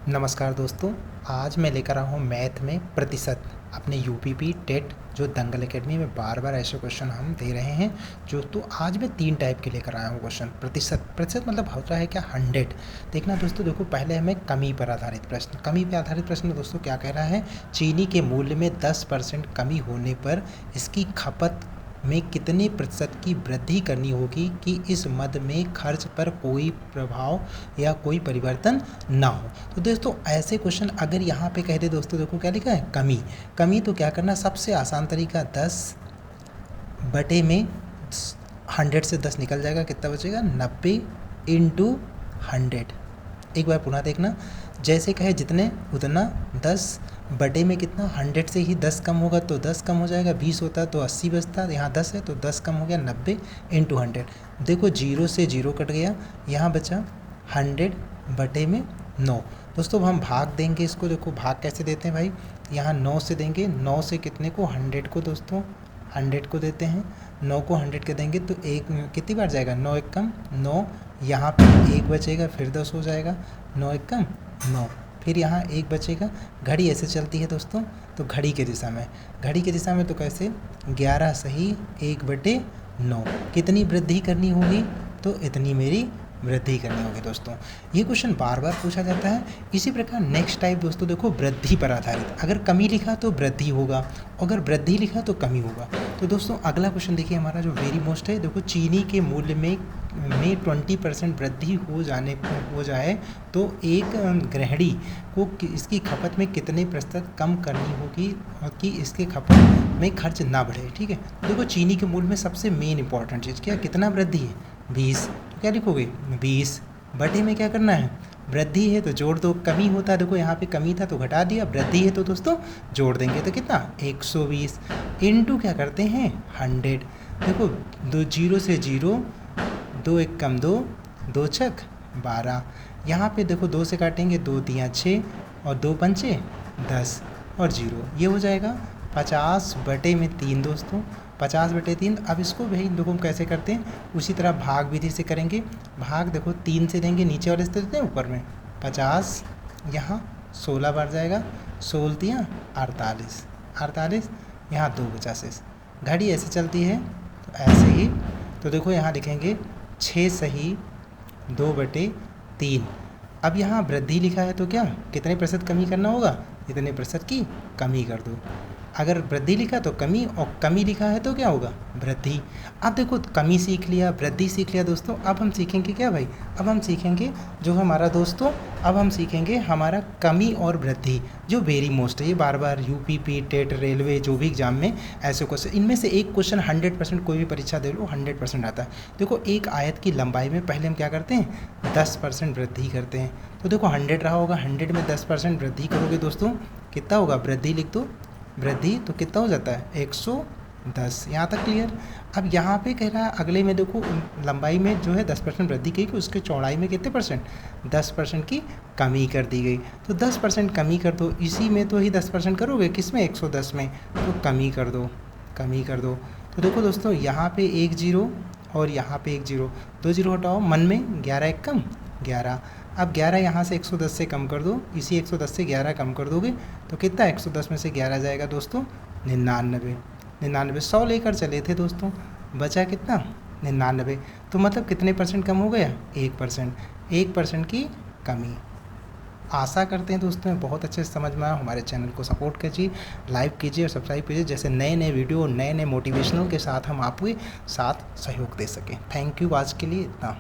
नमस्कार दोस्तों। आज मैं लेकर आया हूँ मैथ में प्रतिशत अपने यूपीपी टेट जो दंगल एकेडमी में बार बार ऐसे क्वेश्चन हम दे रहे हैं। जो तो आज मैं 3 टाइप के लेकर आया हूँ क्वेश्चन। प्रतिशत मतलब होता है क्या 100। देखना दोस्तों, देखो पहले हमें कमी पर आधारित प्रश्न। कमी पर आधारित प्रश्न दोस्तों क्या कह रहा है, चीनी के मूल्य में 10% कमी होने पर इसकी खपत में कितने प्रतिशत की वृद्धि करनी होगी कि इस मद में खर्च पर कोई प्रभाव या कोई परिवर्तन ना हो। तो दोस्तों ऐसे क्वेश्चन अगर यहाँ पे कह दे दोस्तों, देखो क्या लिखा है कमी तो क्या करना, सबसे आसान तरीका 10 बटे में 100 से 10 निकल जाएगा, कितना बचेगा 90 इंटू 100। एक बार पुनः देखना, जैसे कहे जितने उतना 10 बटे में कितना 100 से ही 10 कम होगा तो 10 कम हो जाएगा, 20 होता तो 80 बचता, यहाँ 10 है तो 10 कम हो गया 90 इंटू 100। देखो 0 से 0 कट गया, यहाँ बचा 100 बटे में 9। दोस्तों हम भाग देंगे इसको, देखो भाग कैसे देते हैं भाई, यहाँ 9 से देंगे, 9 से कितने को 100 को दोस्तों 100 को देते हैं, 9 को 100 के देंगे तो एक कितनी बार जाएगा 9 एक कम 9, यहाँ पे 1 बचेगा फिर 10 हो जाएगा, 9 एक कम 9, फिर यहाँ 1 बचेगा। घड़ी ऐसे चलती है दोस्तों, तो घड़ी के दिशा में तो कैसे 11 सही 1/9 कितनी वृद्धि करनी होगी, तो इतनी मेरी वृद्धि करनी होगी। दोस्तों ये क्वेश्चन बार बार पूछा जाता है। इसी प्रकार नेक्स्ट टाइप दोस्तों देखो वृद्धि पर आधारित, अगर कमी लिखा तो वृद्धि होगा, अगर वृद्धि लिखा तो कमी होगा। तो दोस्तों अगला क्वेश्चन देखिए हमारा जो वेरी मोस्ट है, देखो चीनी के मूल्य में 20% वृद्धि हो जाए तो एक गृहिणी को इसकी खपत में कितने प्रतिशत कम करनी होगी कि इसके खपत में खर्च ना बढ़े। ठीक है, देखो चीनी के मूल्य में सबसे मेन इंपॉर्टेंट चीज़ क्या, कितना वृद्धि है 20, तो क्या लिखोगे 20 बटे में क्या करना है, वृद्धि है तो जोड़ दो, कमी होता है देखो यहाँ पे कमी था तो घटा दिया, वृद्धि है तो दोस्तों जोड़ देंगे तो कितना 120 इंटू क्या करते हैं 100। देखो 0 से 0, 2 एक कम 2, 2 छक 12, यहाँ पे देखो 2 से काटेंगे 2 तियाँ 6 और 2 पंचे 10 और 0, ये हो जाएगा 50 बटे में 3 दोस्तों, 50 बटे 3। अब इसको भाई देखो हम कैसे करते हैं, उसी तरह भाग विधि से करेंगे। भाग देखो 3 से देंगे, नीचे वाले से देते हैं ऊपर में 50, यहाँ 16 बार जाएगा, 16 तियाँ 48, 48 यहाँ 2 बचा शेष। घड़ी ऐसे चलती है तो ऐसे ही, तो देखो यहाँ लिखेंगे 6 सही 2/3। अब यहाँ वृद्धि लिखा है तो क्या कितने प्रतिशत कमी करना होगा, इतने प्रतिशत की कमी कर दो। अगर वृद्धि लिखा तो कमी और कमी लिखा है तो क्या होगा वृद्धि। अब देखो कमी सीख लिया, वृद्धि सीख लिया दोस्तों, अब हम सीखेंगे क्या भाई, अब हम सीखेंगे जो हमारा दोस्तों, अब हम सीखेंगे हमारा कमी और वृद्धि जो वेरी मोस्ट है। ये बार बार यूपीपी टेट रेलवे जो भी एग्जाम में ऐसे क्वेश्चन, इनमें से एक क्वेश्चन 100% कोई भी परीक्षा दे लो 100% आता है। देखो एक आयत की लंबाई में पहले हम क्या करते हैं 10% वृद्धि करते हैं, तो देखो 100 रहा होगा, 100 में 10% वृद्धि करोगे दोस्तों कितना होगा, वृद्धि लिख दो, वृद्धि तो कितना हो जाता है 110। यहाँ तक क्लियर। अब यहाँ पे कह रहा है अगले में देखो लंबाई में जो है 10% वृद्धि की, उसके चौड़ाई में कितने परसेंट 10% की कमी कर दी गई, तो 10% कमी कर दो, इसी में तो ही 10% करोगे, किस में 110 में, तो कमी कर दो। तो देखो दोस्तों यहाँ पे 1 0 और यहाँ पे 1 0, 2 0 हटाओ, मन में 11 एक कम 11। अब 11 यहाँ से 110 से कम कर दो, इसी 110 से 11 कम कर दोगे तो कितना 110 में से 11 जाएगा दोस्तों 99। 100 लेकर चले थे दोस्तों, बचा कितना 99, तो मतलब कितने परसेंट कम हो गया 1% की कमी। आशा करते हैं दोस्तों बहुत अच्छे से समझ में आया। हमारे चैनल को सपोर्ट कीजिए, लाइक कीजिए और सब्सक्राइब कीजिए, जैसे नए नए वीडियो और नए नए मोटिवेशनल के साथ हम आपके साथ सहयोग दे सकें। थैंक यू, आज के लिए इतना।